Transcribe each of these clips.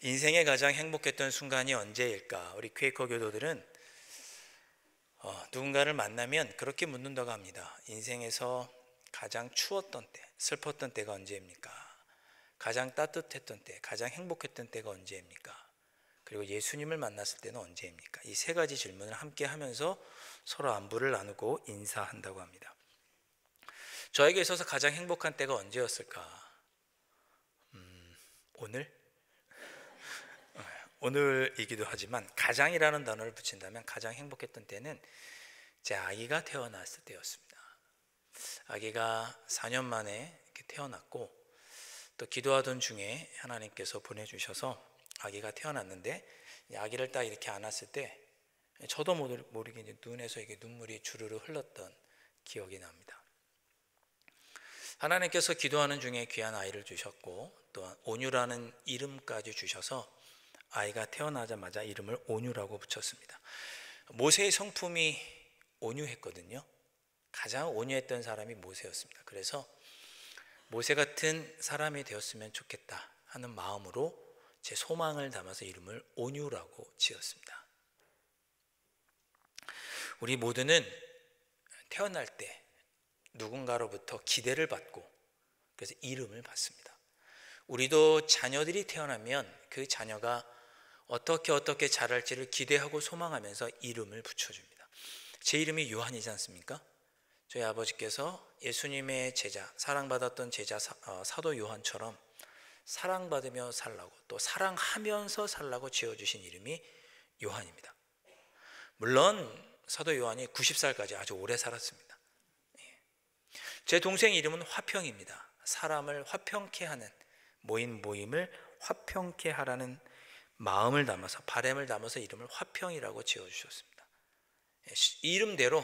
인생에 가장 행복했던 순간이 언제일까? 우리 퀘이커 교도들은 누군가를 만나면 그렇게 묻는다고 합니다. 인생에서 가장 추웠던 때, 슬펐던 때가 언제입니까? 가장 따뜻했던 때, 가장 행복했던 때가 언제입니까? 그리고 예수님을 만났을 때는 언제입니까? 이 세 가지 질문을 함께 하면서 서로 안부를 나누고 인사한다고 합니다. 저에게 있어서 가장 행복한 때가 언제였을까? 오늘이기도 하지만 가장이라는 단어를 붙인다면 가장 행복했던 때는 제 아기가 태어났을 때였습니다. 아기가 4년 만에 이렇게 태어났고 또 기도하던 중에 하나님께서 보내주셔서 아기가 태어났는데 아기를 딱 이렇게 안았을 때 저도 모르게 이제 눈에서 이게 눈물이 주르르 흘렀던 기억이 납니다. 하나님께서 기도하는 중에 귀한 아이를 주셨고 또한 온유라는 이름까지 주셔서 아이가 태어나자마자 이름을 온유라고 붙였습니다. 모세의 성품이 온유했거든요. 가장 온유했던 사람이 모세였습니다. 그래서 모세 같은 사람이 되었으면 좋겠다 하는 마음으로 제 소망을 담아서 이름을 온유라고 지었습니다. 우리 모두는 태어날 때 누군가로부터 기대를 받고 그래서 이름을 받습니다. 우리도 자녀들이 태어나면 그 자녀가 어떻게 자랄지를 기대하고 소망하면서 이름을 붙여줍니다. 제 이름이 요한이지 않습니까? 저희 아버지께서 예수님의 제자, 사랑받았던 제자 사도 요한처럼 사랑받으며 살라고 또 사랑하면서 살라고 지어주신 이름이 요한입니다. 물론 사도 요한이 90살까지 아주 오래 살았습니다. 제 동생 이름은 화평입니다. 사람을 화평케 하는 모임을 화평케 하라는 마음을 담아서 바람을 담아서 이름을 화평이라고 지어주셨습니다. 이름대로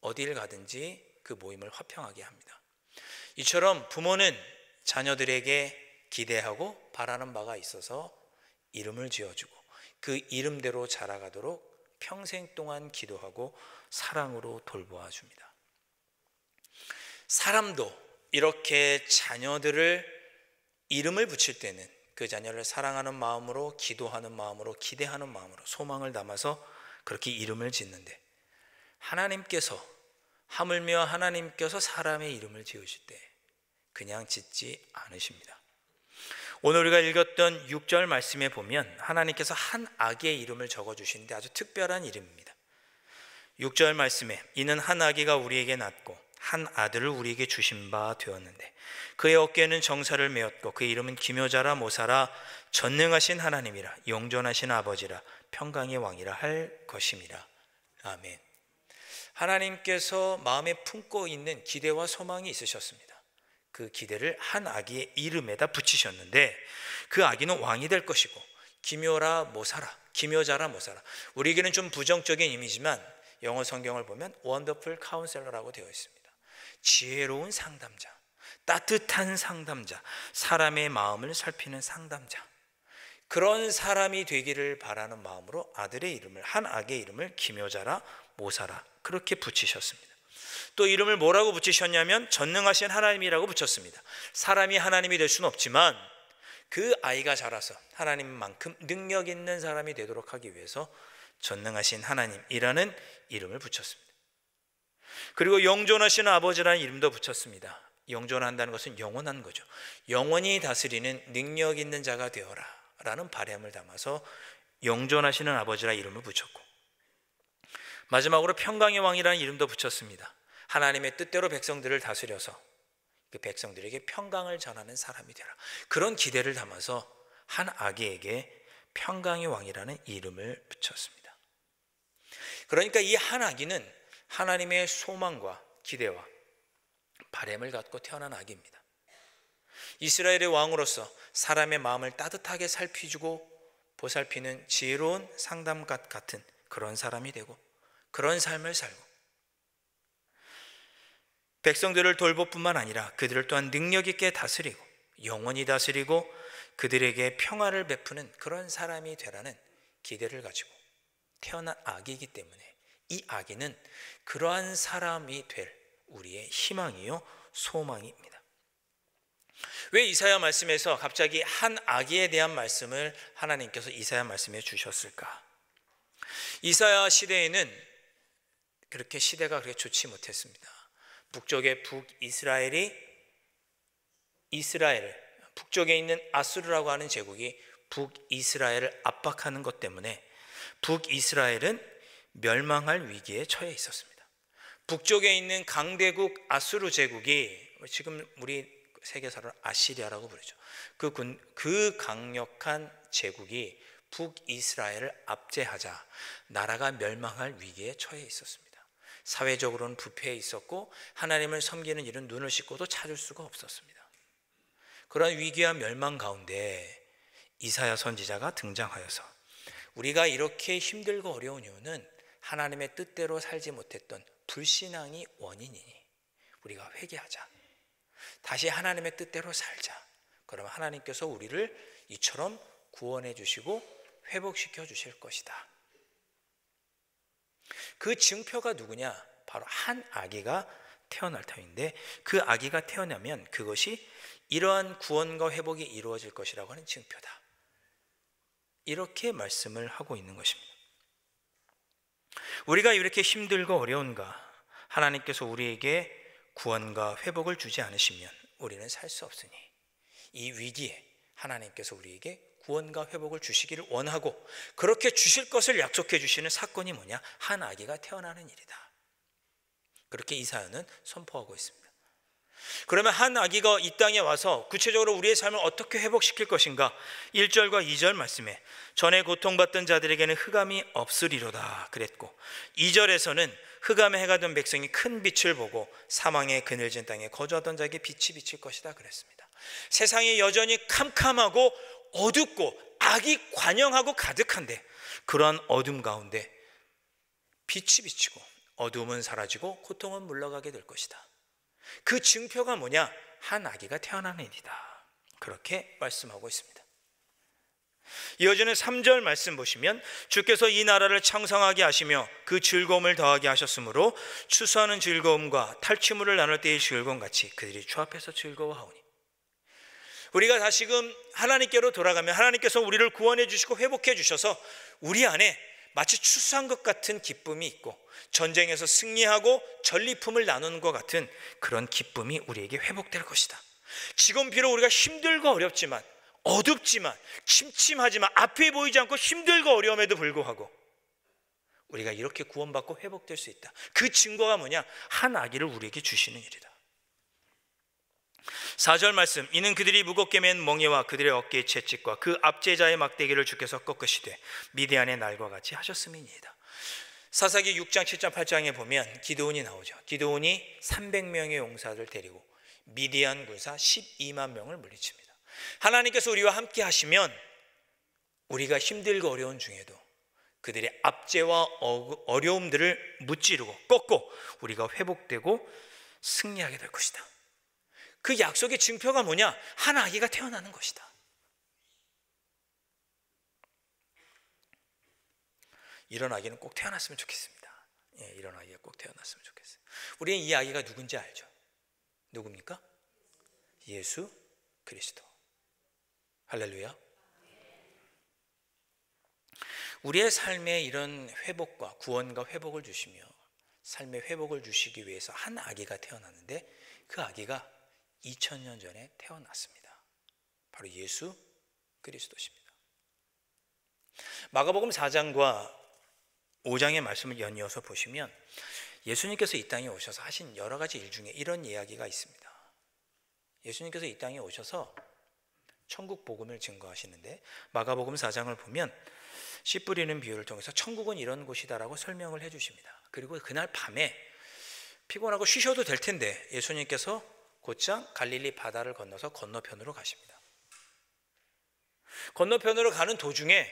어디를 가든지 그 모임을 화평하게 합니다. 이처럼 부모는 자녀들에게 기대하고 바라는 바가 있어서 이름을 지어주고 그 이름대로 자라가도록 평생 동안 기도하고 사랑으로 돌보아 줍니다. 사람도 이렇게 자녀들을 이름을 붙일 때는 그 자녀를 사랑하는 마음으로 기도하는 마음으로 기대하는 마음으로 소망을 담아서 그렇게 이름을 짓는데 하물며 하나님께서 사람의 이름을 지으실 때 그냥 짓지 않으십니다. 오늘 우리가 읽었던 6절 말씀에 보면 하나님께서 한 아기의 이름을 적어주시는데 아주 특별한 이름입니다. 6절 말씀에 이는 한 아기가 우리에게 낳고 한 아들을 우리에게 주신 바 되었는데 그의 어깨에는 정사를 메었고 그의 이름은 기묘자라 모사라 전능하신 하나님이라 영존하신 아버지라 평강의 왕이라 할 것임이라. 아멘. 하나님께서 마음에 품고 있는 기대와 소망이 있으셨습니다. 그 기대를 한 아기의 이름에다 붙이셨는데 그 아기는 왕이 될 것이고 기묘자라 모사라 우리에게는 좀 부정적인 이미지만 영어 성경을 보면 원더풀 카운셀러라고 되어 있습니다. 지혜로운 상담자, 따뜻한 상담자, 사람의 마음을 살피는 상담자, 그런 사람이 되기를 바라는 마음으로 한 아기의 이름을 기묘자라 모사라 그렇게 붙이셨습니다. 또 이름을 뭐라고 붙이셨냐면 전능하신 하나님이라고 붙였습니다. 사람이 하나님이 될 수는 없지만 그 아이가 자라서 하나님만큼 능력 있는 사람이 되도록 하기 위해서 전능하신 하나님이라는 이름을 붙였습니다. 그리고 영존하신 아버지라는 이름도 붙였습니다. 영존한다는 것은 영원한 거죠. 영원히 다스리는 능력 있는 자가 되어라 라는 바람을 담아서 영존하시는 아버지라 이름을 붙였고 마지막으로 평강의 왕이라는 이름도 붙였습니다. 하나님의 뜻대로 백성들을 다스려서 그 백성들에게 평강을 전하는 사람이 되라 그런 기대를 담아서 한 아기에게 평강의 왕이라는 이름을 붙였습니다. 그러니까 이 한 아기는 하나님의 소망과 기대와 바람을 갖고 태어난 아기입니다. 이스라엘의 왕으로서 사람의 마음을 따뜻하게 살피주고 보살피는 지혜로운 상담가 같은 그런 사람이 되고 그런 삶을 살고 백성들을 돌볼 뿐만 아니라 그들을 또한 능력 있게 다스리고 영원히 다스리고 그들에게 평화를 베푸는 그런 사람이 되라는 기대를 가지고 태어난 아기이기 때문에 이 아기는 그러한 사람이 될 우리의 희망이요 소망입니다. 왜 이사야 말씀에서 갑자기 한 아기에 대한 말씀을 하나님께서 이사야 말씀에 주셨을까? 이사야 시대에는 그렇게 시대가 그렇게 좋지 못했습니다. 북쪽의 북쪽에 있는 아수르라고 하는 제국이 북이스라엘을 압박하는 것 때문에 북이스라엘은 멸망할 위기에 처해 있었습니다. 북쪽에 있는 강대국 아수르 제국이, 지금 우리 세계사로 아시리아라고 부르죠. 그 강력한 제국이 북이스라엘을 압제하자 나라가 멸망할 위기에 처해 있었습니다. 사회적으로는 부패해 있었고 하나님을 섬기는 일은 눈을 씻고도 찾을 수가 없었습니다. 그런 위기와 멸망 가운데 이사야 선지자가 등장하여서 우리가 이렇게 힘들고 어려운 이유는 하나님의 뜻대로 살지 못했던 불신앙이 원인이니 우리가 회개하자, 다시 하나님의 뜻대로 살자. 그러면 하나님께서 우리를 이처럼 구원해 주시고 회복시켜 주실 것이다. 그 증표가 누구냐? 바로 한 아기가 태어날 터인데, 그 아기가 태어나면 그것이 이러한 구원과 회복이 이루어질 것이라고 하는 증표다. 이렇게 말씀을 하고 있는 것입니다. 우리가 이렇게 힘들고 어려운가, 하나님께서 우리에게 구원과 회복을 주지 않으시면 우리는 살 수 없으니 이 위기에 하나님께서 우리에게 구원과 회복을 주시기를 원하고 그렇게 주실 것을 약속해 주시는 사건이 뭐냐? 한 아기가 태어나는 일이다. 그렇게 이사야는 선포하고 있습니다. 그러면 한 아기가 이 땅에 와서 구체적으로 우리의 삶을 어떻게 회복시킬 것인가? 1절과 2절 말씀에 전에 고통받던 자들에게는 흑암이 없으리로다 그랬고, 2절에서는 흑암의 해가 된 백성이 큰 빛을 보고 사망의 그늘진 땅에 거주하던 자에게 빛이 비칠 것이다 그랬습니다. 세상이 여전히 캄캄하고 어둡고 악이 관영하고 가득한데, 그러한 어둠 가운데 빛이 비치고 어둠은 사라지고 고통은 물러가게 될 것이다. 그 증표가 뭐냐? 한 아기가 태어나는 일이다. 그렇게 말씀하고 있습니다. 이어지는 3절 말씀 보시면 주께서 이 나라를 창성하게 하시며 그 즐거움을 더하게 하셨으므로 추수하는 즐거움과 탈취물을 나눌 때의 즐거움 같이 그들이 주 앞에서 즐거워하오니, 우리가 다시금 하나님께로 돌아가면 하나님께서 우리를 구원해 주시고 회복해 주셔서 우리 안에 마치 추수한 것 같은 기쁨이 있고 전쟁에서 승리하고 전리품을 나누는 것 같은 그런 기쁨이 우리에게 회복될 것이다. 지금 비록 우리가 힘들고 어렵지만, 어둡지만, 침침하지만, 앞이 보이지 않고 힘들고 어려움에도 불구하고 우리가 이렇게 구원받고 회복될 수 있다. 그 증거가 뭐냐? 한 아기를 우리에게 주시는 일이다. 4절 말씀, 이는 그들이 무겁게 맨 멍에와 그들의 어깨의 채찍과 그 압제자의 막대기를 주께서 꺾으시되 미디안의 날과 같이 하셨음이니이다. 사사기 6장, 7장, 8장에 보면 기드온이 나오죠. 기드온이 300명의 용사들 데리고 미디안 군사 12만 명을 물리칩니다. 하나님께서 우리와 함께 하시면 우리가 힘들고 어려운 중에도 그들의 압제와 어려움들을 무찌르고 꺾고 우리가 회복되고 승리하게 될 것이다. 그 약속의 증표가 뭐냐? 한 아기가 태어나는 것이다. 이런 아기는 꼭 태어났으면 좋겠습니다. 이런 아기가 꼭 태어났으면 좋겠어요. 우리는 이 아기가 누군지 알죠? 누굽니까? 예수 그리스도. 할렐루야. 우리의 삶에 이런 회복과 구원과 회복을 주시며 삶의 회복을 주시기 위해서 한 아기가 태어났는데, 그 아기가 2000년 전에 태어났습니다. 바로 예수 그리스도십니다. 마가복음 4장과 5장의 말씀을 연이어서 보시면 예수님께서 이 땅에 오셔서 하신 여러 가지 일 중에 이런 이야기가 있습니다. 예수님께서 이 땅에 오셔서 천국 복음을 증거하시는데, 마가복음 4장을 보면 씨 뿌리는 비유를 통해서 천국은 이런 곳이다라고 설명을 해주십니다. 그리고 그날 밤에 피곤하고 쉬셔도 될 텐데 예수님께서 곧장 갈릴리 바다를 건너서 건너편으로 가십니다. 건너편으로 가는 도중에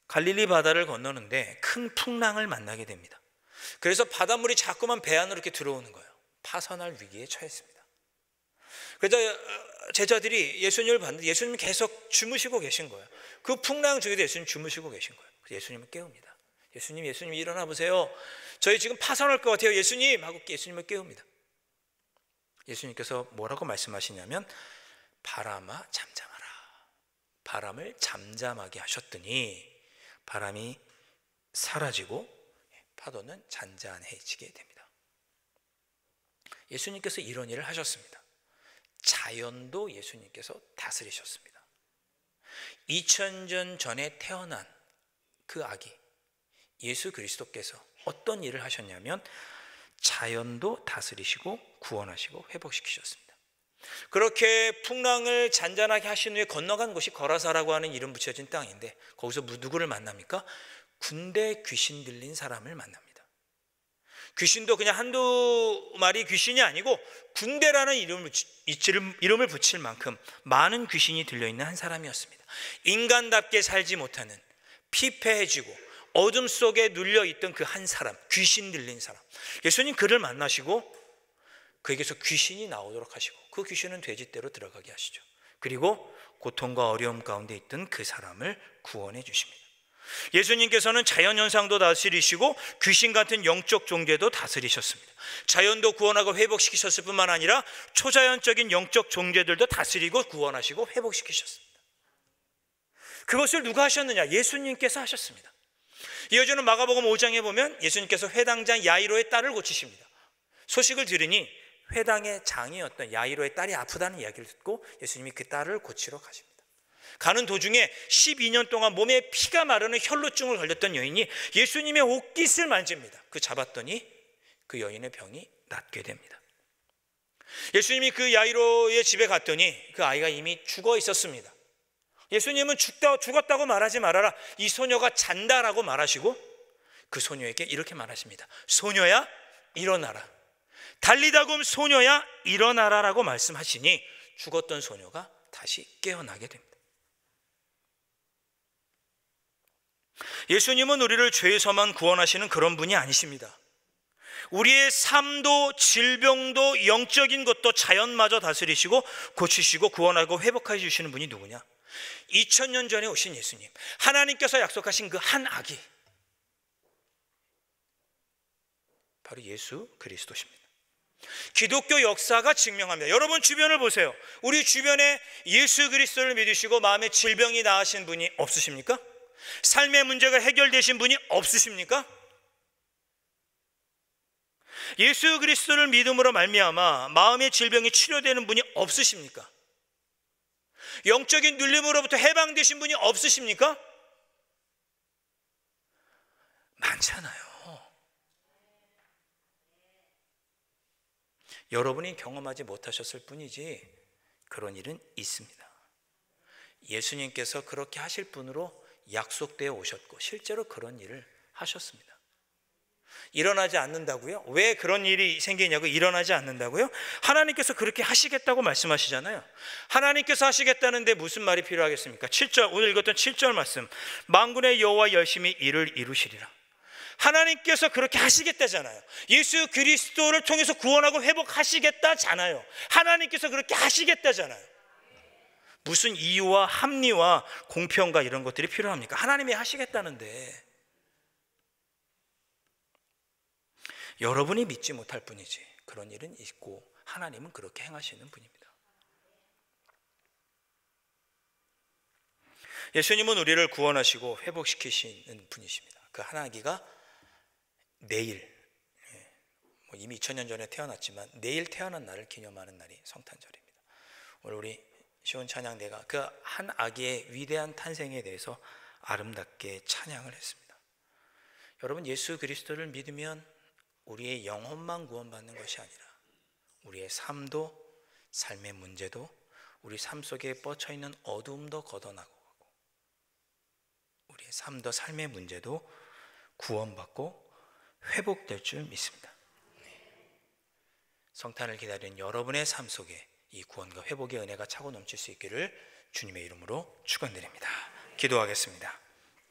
갈릴리 바다를 건너는데 큰 풍랑을 만나게 됩니다. 그래서 바닷물이 자꾸만 배 안으로 이렇게 들어오는 거예요. 파선할 위기에 처했습니다. 그래서 제자들이 예수님을 봤는데 예수님이 계속 주무시고 계신 거예요. 그 풍랑 중에도 예수님 주무시고 계신 거예요. 그래서 예수님을 깨웁니다. 예수님 일어나 보세요. 저희 지금 파선할 것 같아요. 예수님 하고 예수님을 깨웁니다. 예수님께서 뭐라고 말씀하시냐면 바람아 잠잠하라. 바람을 잠잠하게 하셨더니 바람이 사라지고 파도는 잔잔해지게 됩니다. 예수님께서 이런 일을 하셨습니다. 자연도 예수님께서 다스리셨습니다. 2000년 전에 태어난 그 아기 예수 그리스도께서 어떤 일을 하셨냐면 자연도 다스리시고 구원하시고 회복시키셨습니다. 그렇게 풍랑을 잔잔하게 하신 후에 건너간 곳이 거라사라고 하는 이름 붙여진 땅인데 거기서 누구를 만납니까? 군대 귀신 들린 사람을 만납니다. 귀신도 그냥 한두 마리 귀신이 아니고 군대라는 이름을 붙일 만큼 많은 귀신이 들려있는 한 사람이었습니다. 인간답게 살지 못하는 피폐해지고 어둠 속에 눌려있던 그 한 사람, 귀신 들린 사람. 예수님 그를 만나시고 그에게서 귀신이 나오도록 하시고 그 귀신은 돼지떼로 들어가게 하시죠. 그리고 고통과 어려움 가운데 있던 그 사람을 구원해 주십니다. 예수님께서는 자연현상도 다스리시고 귀신 같은 영적 존재도 다스리셨습니다. 자연도 구원하고 회복시키셨을 뿐만 아니라 초자연적인 영적 존재들도 다스리고 구원하시고 회복시키셨습니다. 그것을 누가 하셨느냐? 예수님께서 하셨습니다. 이어지는 마가복음 5장에 보면 예수님께서 회당장 야이로의 딸을 고치십니다. 소식을 들으니 회당의 장이었던 야이로의 딸이 아프다는 이야기를 듣고 예수님이 그 딸을 고치러 가십니다. 가는 도중에 12년 동안 몸에 피가 마르는 혈루증을 걸렸던 여인이 예수님의 옷깃을 만집니다. 그 잡았더니 그 여인의 병이 낫게 됩니다. 예수님이 그 야이로의 집에 갔더니 그 아이가 이미 죽어 있었습니다. 예수님은 죽었다고 말하지 말아라. 이 소녀가 잔다라고 말하시고 그 소녀에게 이렇게 말하십니다. 소녀야 일어나라. 달리다굼 소녀야 일어나라라고 말씀하시니 죽었던 소녀가 다시 깨어나게 됩니다. 예수님은 우리를 죄에서만 구원하시는 그런 분이 아니십니다. 우리의 삶도 질병도 영적인 것도 자연마저 다스리시고 고치시고 구원하고 회복해 주시는 분이 누구냐? 2000년 전에 오신 예수님, 하나님께서 약속하신 그 한 아기, 바로 예수 그리스도십니다. 기독교 역사가 증명합니다. 여러분 주변을 보세요. 우리 주변에 예수 그리스도를 믿으시고 마음의 질병이 나으신 분이 없으십니까? 삶의 문제가 해결되신 분이 없으십니까? 예수 그리스도를 믿음으로 말미암아 마음의 질병이 치료되는 분이 없으십니까? 영적인 눌림으로부터 해방되신 분이 없으십니까? 많잖아요. 여러분이 경험하지 못하셨을 뿐이지 그런 일은 있습니다. 예수님께서 그렇게 하실 분으로 약속되어 오셨고 실제로 그런 일을 하셨습니다. 일어나지 않는다고요? 왜 그런 일이 생기냐고? 일어나지 않는다고요? 하나님께서 그렇게 하시겠다고 말씀하시잖아요. 하나님께서 하시겠다는데 무슨 말이 필요하겠습니까? 7절, 오늘 읽었던 7절 말씀, 만군의 여호와 열심히 일을 이루시리라. 하나님께서 그렇게 하시겠다잖아요. 예수 그리스도를 통해서 구원하고 회복하시겠다잖아요. 하나님께서 그렇게 하시겠다잖아요. 무슨 이유와 합리와 공평과 이런 것들이 필요합니까? 하나님이 하시겠다는데 여러분이 믿지 못할 뿐이지 그런 일은 있고 하나님은 그렇게 행하시는 분입니다. 예수님은 우리를 구원하시고 회복시키시는 분이십니다. 그 한 아기가 내일, 이미 2000년 전에 태어났지만 내일 태어난 날을 기념하는 날이 성탄절입니다. 오늘 우리 시온 찬양대가 그 한 아기의 위대한 탄생에 대해서 아름답게 찬양을 했습니다. 여러분, 예수 그리스도를 믿으면 우리의 영혼만 구원받는 것이 아니라 우리의 삶도, 삶의 문제도, 우리 삶 속에 뻗쳐있는 어두움도 걷어나고 우리의 삶도 삶의 문제도 구원받고 회복될 줄 믿습니다. 성탄을 기다리는 여러분의 삶 속에 이 구원과 회복의 은혜가 차고 넘칠 수 있기를 주님의 이름으로 축원드립니다. 기도하겠습니다.